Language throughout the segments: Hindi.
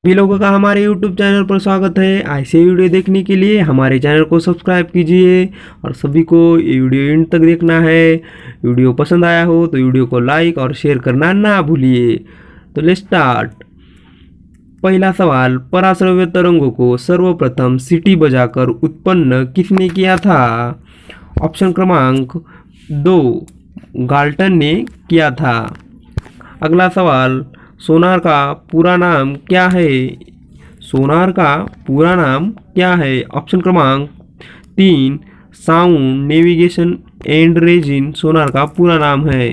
सभी लोगों का हमारे YouTube चैनल पर स्वागत है। ऐसे वीडियो देखने के लिए हमारे चैनल को सब्सक्राइब कीजिए और सभी को ये वीडियो एंड तक देखना है। वीडियो पसंद आया हो तो वीडियो को लाइक और शेयर करना ना भूलिए। तो लेट्स स्टार्ट। पहला सवाल, पराश्रव्य तरंगों को सर्वप्रथम सीटी बजाकर उत्पन्न किसने किया था? ऑप्शन क्रमांक 2, गाल्टन ने किया था। अगला सवाल, सोनार का पूरा नाम क्या है? सोनार का पूरा नाम क्या है? ऑप्शन क्रमांक 3, साउंड नेविगेशन एंड रेजिन सोनार का पूरा नाम है।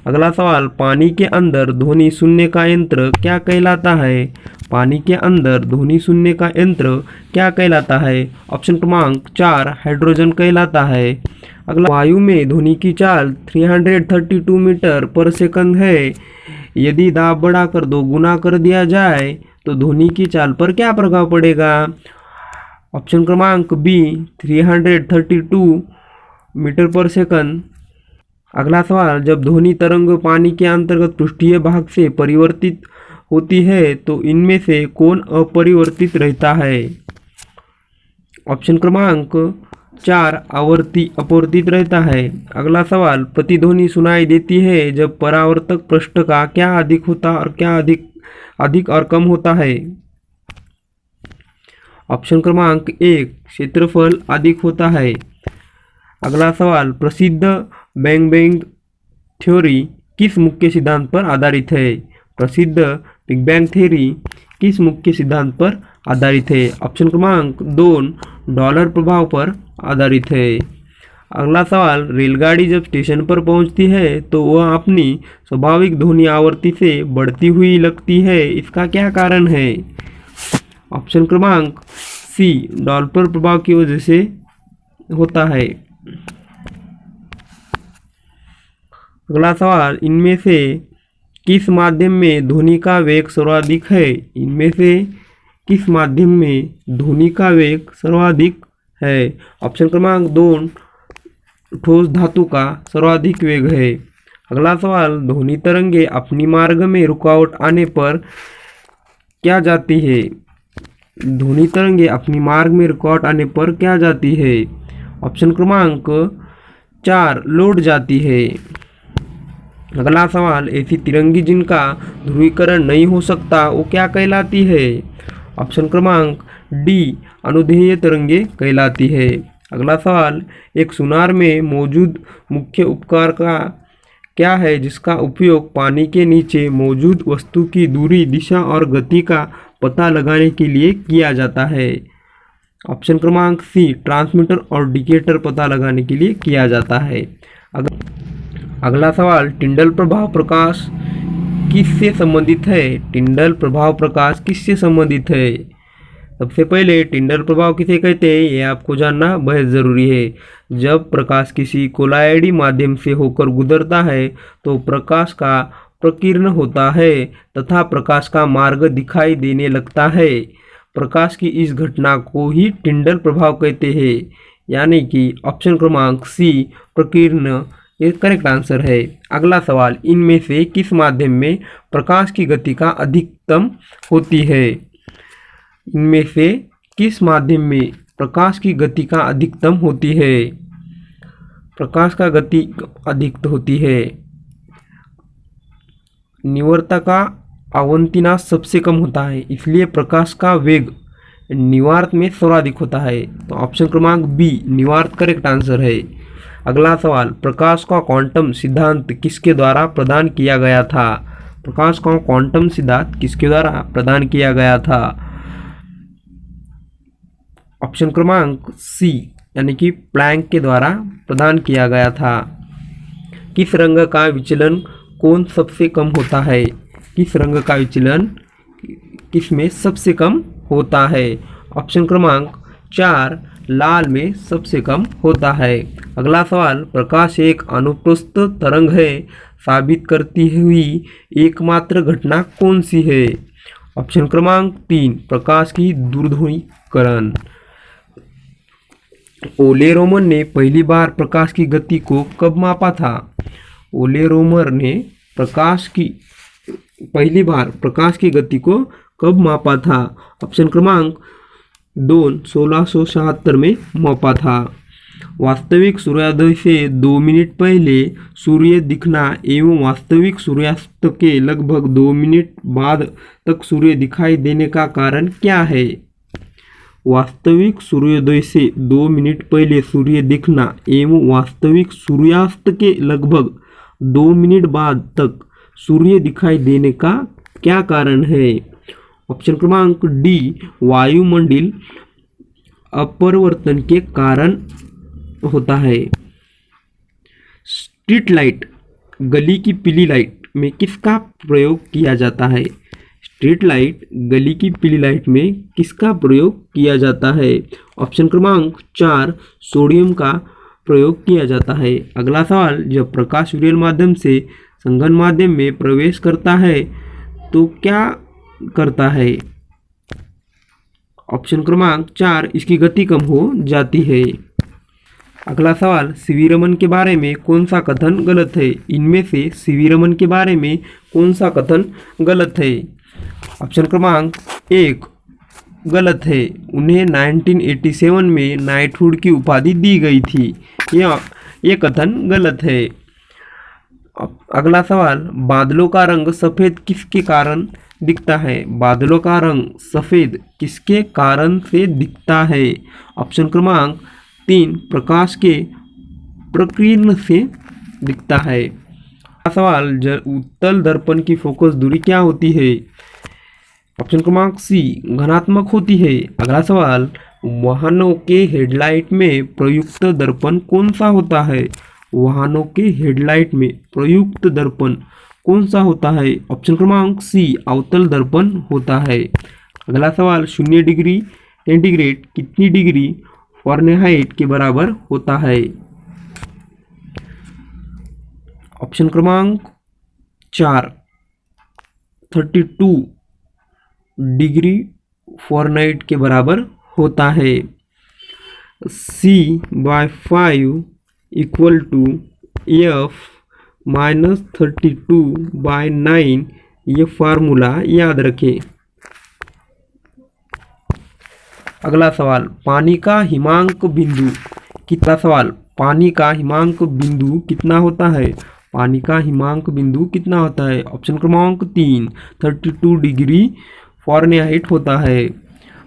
अगला सवाल, पानी के अंदर ध्वनि सुनने का यंत्र क्या कहलाता है? पानी के अंदर ध्वनि सुनने का यंत्र क्या कहलाता है? ऑप्शन क्रमांक 4, हाइड्रोजन कहलाता है। अगला, वायु में ध्वनि की चाल 332 मीटर पर सेकंड है। यदि दाब बढ़ाकर 2 गुना कर दिया जाए तो ध्वनि की चाल पर क्या प्रभाव पड़ेगा? ऑप्शन क्रमांक बी, 332 मीटर पर सेकंड। अगला सवाल, जब ध्वनि तरंग पानी के अंतर्गत पृष्ठीय भाग से परिवर्तित होती है तो इनमें से कौन अपरिवर्तित रहता है? ऑप्शन क्रमांक 4, अपवर्तित रहता है। अगला सवाल, प्रतिध्वनि सुनाई देती है जब परावर्तक पृष्ठ का क्या अधिक होता और क्या अधिक और कम होता है? ऑप्शन क्रमांक 1, क्षेत्रफल अधिक होता है। अगला सवाल, प्रसिद्ध बिग बैंग थ्योरी किस मुख्य सिद्धांत पर आधारित है? प्रसिद्ध बिग बैंग थ्योरी किस मुख्य सिद्धांत पर आधारित है? ऑप्शन क्रमांक 2, डॉलर प्रभाव पर आधारित है। अगला सवाल, रेलगाड़ी जब स्टेशन पर पहुंचती है तो वह अपनी स्वाभाविक ध्वनि आवृत्ति से बढ़ती हुई लगती है, इसका क्या कारण है? ऑप्शन क्रमांक सी, डॉलर प्रभाव की वजह से होता है। अगला सवाल, इनमें से किस माध्यम में ध्वनि का वेग सर्वाधिक है? इनमें से किस माध्यम में ध्वनि का वेग सर्वाधिक है? ऑप्शन क्रमांक 2, ठोस धातु का सर्वाधिक वेग है। अगला सवाल, ध्वनि तरंगे अपनी मार्ग में रुकावट आने पर क्या जाती है? ध्वनि तरंगे अपनी मार्ग में रुकावट आने पर क्या जाती है? ऑप्शन क्रमांक 4, लौट जाती है। अगला सवाल, ऐसी तिरंगी जिनका ध्रुवीकरण नहीं हो सकता वो क्या कहलाती है? ऑप्शन क्रमांक डी, अनुदैर्ध्य तरंगे कहलाती है। अगला सवाल, एक सोनार में मौजूद मुख्य उपकरण का क्या है जिसका उपयोग पानी के नीचे मौजूद वस्तु की दूरी, दिशा और गति का पता लगाने के लिए किया जाता है? ऑप्शन क्रमांक सी, ट्रांसमीटर और इंडिकेटर पता लगाने के लिए किया जाता है। अगला सवाल, टिंडल प्रभाव प्रकाश किससे संबंधित है? टिंडल प्रभाव प्रकाश किससे संबंधित है? सबसे पहले टिंडल प्रभाव किसे कहते हैं ये आपको जानना बेहद ज़रूरी है। जब प्रकाश किसी कोलायडी माध्यम से होकर गुजरता है तो प्रकाश का प्रकीर्ण होता है तथा प्रकाश का मार्ग दिखाई देने लगता है। प्रकाश की इस घटना को ही टिंडल प्रभाव कहते हैं, यानी कि ऑप्शन क्रमांक सी, प्रकीर्ण, ये करेक्ट आंसर है। अगला सवाल, इनमें से किस माध्यम में प्रकाश की गति का अधिकतम होती है? इनमें से किस माध्यम में प्रकाश की गति का अधिकतम होती है? प्रकाश का गति अधिक होती है। निवार्ता का अवंतिनाश सबसे कम होता है, इसलिए प्रकाश का वेग निवार्त में सर्वाधिक होता है। तो ऑप्शन क्रमांक बी, निवार्त करेक्ट आंसर है। अगला सवाल, प्रकाश का क्वांटम सिद्धांत किसके द्वारा प्रदान किया गया था? प्रकाश का क्वांटम सिद्धांत किसके द्वारा प्रदान किया गया था? ऑप्शन क्रमांक सी, यानी कि प्लैंक के द्वारा प्रदान किया गया था। किस रंग का विचलन कौन सबसे कम होता है? किस रंग का विचलन किसमें सबसे कम होता है? ऑप्शन क्रमांक 4, लाल में सबसे कम होता है। अगला सवाल, प्रकाश एक अनुप्रस्थ तरंग है साबित करती हुई एकमात्र घटना कौन सी है? ऑप्शन क्रमांक 3, प्रकाश की दूरध्वनीकरण। ओले रोमन ने पहली बार प्रकाश की गति को कब मापा था? ओले रोमन ने पहली बार प्रकाश की गति को कब मापा था? ऑप्शन क्रमांक 2 1676 में मापा था। वास्तविक सूर्योदय से 2 मिनट पहले सूर्य दिखना एवं वास्तविक सूर्यास्त के लगभग 2 मिनट बाद तक सूर्य दिखाई देने का कारण क्या है? वास्तविक सूर्योदय से 2 मिनट पहले सूर्य दिखना एवं वास्तविक सूर्यास्त के लगभग 2 मिनट बाद तक सूर्य दिखाई देने का क्या कारण है? ऑप्शन क्रमांक डी, वायुमंडल अपरिवर्तन के कारण होता है। स्ट्रीट लाइट, गली की पीली लाइट में किसका प्रयोग किया जाता है? स्ट्रीट लाइट, गली की पीली लाइट में किसका प्रयोग किया जाता है? ऑप्शन क्रमांक 4, सोडियम का प्रयोग किया जाता है। अगला सवाल, जब प्रकाश विरल माध्यम से संघन माध्यम में प्रवेश करता है तो क्या करता है? ऑप्शन क्रमांक 4, इसकी गति कम हो जाती है। अगला सवाल, सीवी रमन के बारे में कौन सा कथन गलत है? इनमें से सीवी रमन के बारे में कौन सा कथन गलत है? ऑप्शन क्रमांक 1 गलत है। उन्हें 1987 में नाइटहुड की उपाधि दी गई थी। यह कथन गलत है। अगला सवाल, बादलों का रंग सफ़ेद किसके कारण दिखता है? बादलों का रंग सफ़ेद किसके कारण से दिखता है? ऑप्शन क्रमांक 3, प्रकाश के प्रकीर्ण से दिखता है। सवाल, उत्तल दर्पण की फोकस दूरी क्या होती है? ऑप्शन क्रमांक सी, घनात्मक होती है। अगला सवाल, वाहनों के हेडलाइट में प्रयुक्त दर्पण कौन सा होता है? वाहनों के हेडलाइट में प्रयुक्त दर्पण कौन सा होता है? ऑप्शन क्रमांक सी, अवतल दर्पण होता है। अगला सवाल, 0 डिग्री सेंटीग्रेड कितनी डिग्री फ़ारेनहाइट के बराबर होता है? ऑप्शन क्रमांक 4, 32 डिग्री फ़ारेनहाइट के बराबर होता है। C/5 इक्वल टू F-32/9, ये फार्मूला याद रखें। अगला सवाल, पानी का हिमांक बिंदु कितना? सवाल, पानी का हिमांक बिंदु कितना होता है? पानी का हिमांक बिंदु कितना होता है? ऑप्शन क्रमांक 3, 32 डिग्री फ़ारेनहाइट होता है।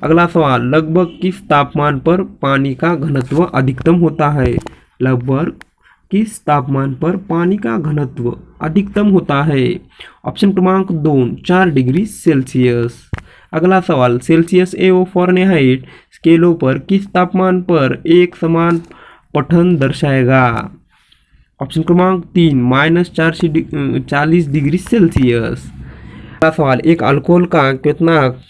अगला सवाल, लगभग किस तापमान पर पानी का घनत्व अधिकतम होता है? लगभग किस तापमान पर पानी का घनत्व अधिकतम होता है? ऑप्शन क्रमांक 2, 4 डिग्री सेल्सियस। अगला सवाल, सेल्सियस एवं फ़ारेनहाइट स्केलों पर किस तापमान पर एक समान पठन दर्शाएगा? ऑप्शन क्रमांक 3, -40 डिग्री सेल्सियस। अगला सवाल, एक अल्कोहल का क्वथनांक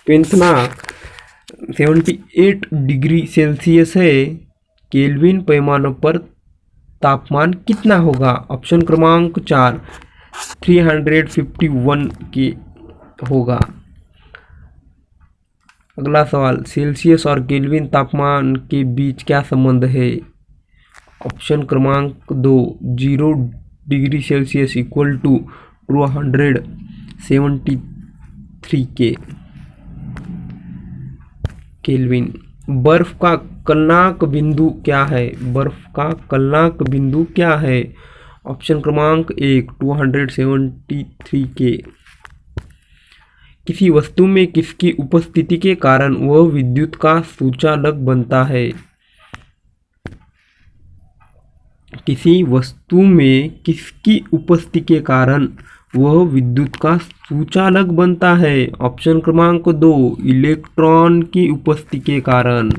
78 डिग्री सेल्सियस है। केल्विन पैमाने पर तापमान कितना होगा? ऑप्शन क्रमांक 4, 351 के होगा। अगला सवाल, सेल्सियस और केल्विन तापमान के बीच क्या संबंध है? ऑप्शन क्रमांक 2, 0 degree Celsius equal to 273 kelvin. बर्फ का गलनांक बिंदु क्या है? बर्फ का गलनांक बिंदु क्या है? ऑप्शन क्रमांक 1, 273 के। किसी वस्तु में किसकी उपस्थिति के कारण वह विद्युत का सुचालक बनता है? किसी वस्तु में किसकी उपस्थिति के कारण वह विद्युत का सुचालक बनता है? ऑप्शन क्रमांक 2, इलेक्ट्रॉन की उपस्थिति के कारण।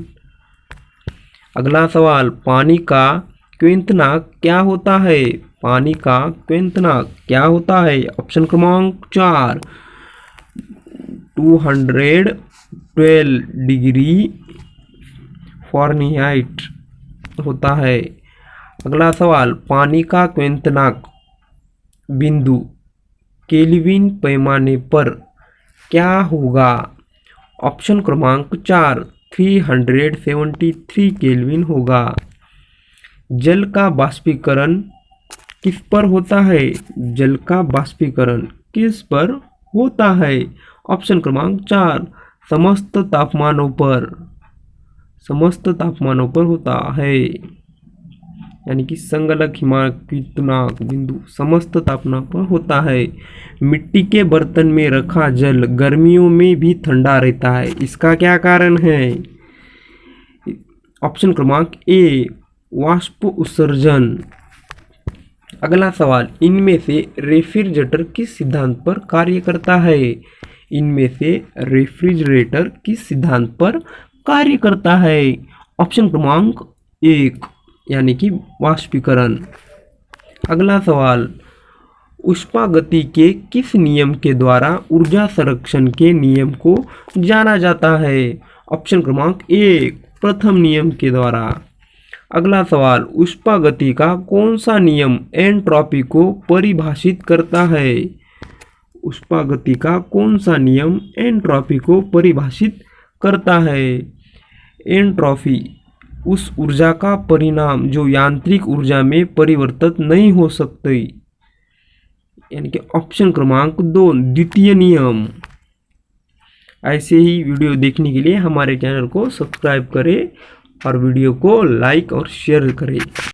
अगला सवाल, पानी का क्वथनांक क्या होता है? पानी का क्वथनांक क्या होता है? ऑप्शन क्रमांक 4, 212 डिग्री फ़ारेनहाइट होता है। अगला सवाल, पानी का क्वथनांक बिंदु केल्विन पैमाने पर क्या होगा? ऑप्शन क्रमांक 4, 373 केल्विन होगा। जल का बाष्पीकरण किस पर होता है? जल का बाष्पीकरण किस पर होता है? ऑप्शन क्रमांक 4 समस्त तापमानों पर होता है, यानी कि संगलक हिमाकृतनाक बिंदु समस्त तापमान पर होता है। मिट्टी के बर्तन में रखा जल गर्मियों में भी ठंडा रहता है, इसका क्या कारण है? ऑप्शन क्रमांक ए वाष्प उत्सर्जन। अगला सवाल, इनमें से रेफ्रिजरेटर किस सिद्धांत पर कार्य करता है? इनमें से रेफ्रिजरेटर किस सिद्धांत पर कार्य करता है? ऑप्शन क्रमांक 1 यानी कि वाष्पीकरण। अगला सवाल, ऊष्मागति के किस नियम के द्वारा ऊर्जा संरक्षण के नियम को जाना जाता है? ऑप्शन क्रमांक 1 प्रथम नियम के द्वारा। अगला सवाल, ऊष्मागति का कौन सा नियम एंट्रोपी को परिभाषित करता है? ऊष्मागति का कौन सा नियम एंट्रोपी को परिभाषित करता है? एंट्रोपी उस ऊर्जा का परिणाम जो यांत्रिक ऊर्जा में परिवर्तित नहीं हो सकती, यानी कि ऑप्शन क्रमांक 2 द्वितीय नियम। ऐसे ही वीडियो देखने के लिए हमारे चैनल को सब्सक्राइब करें और वीडियो को लाइक और शेयर करें।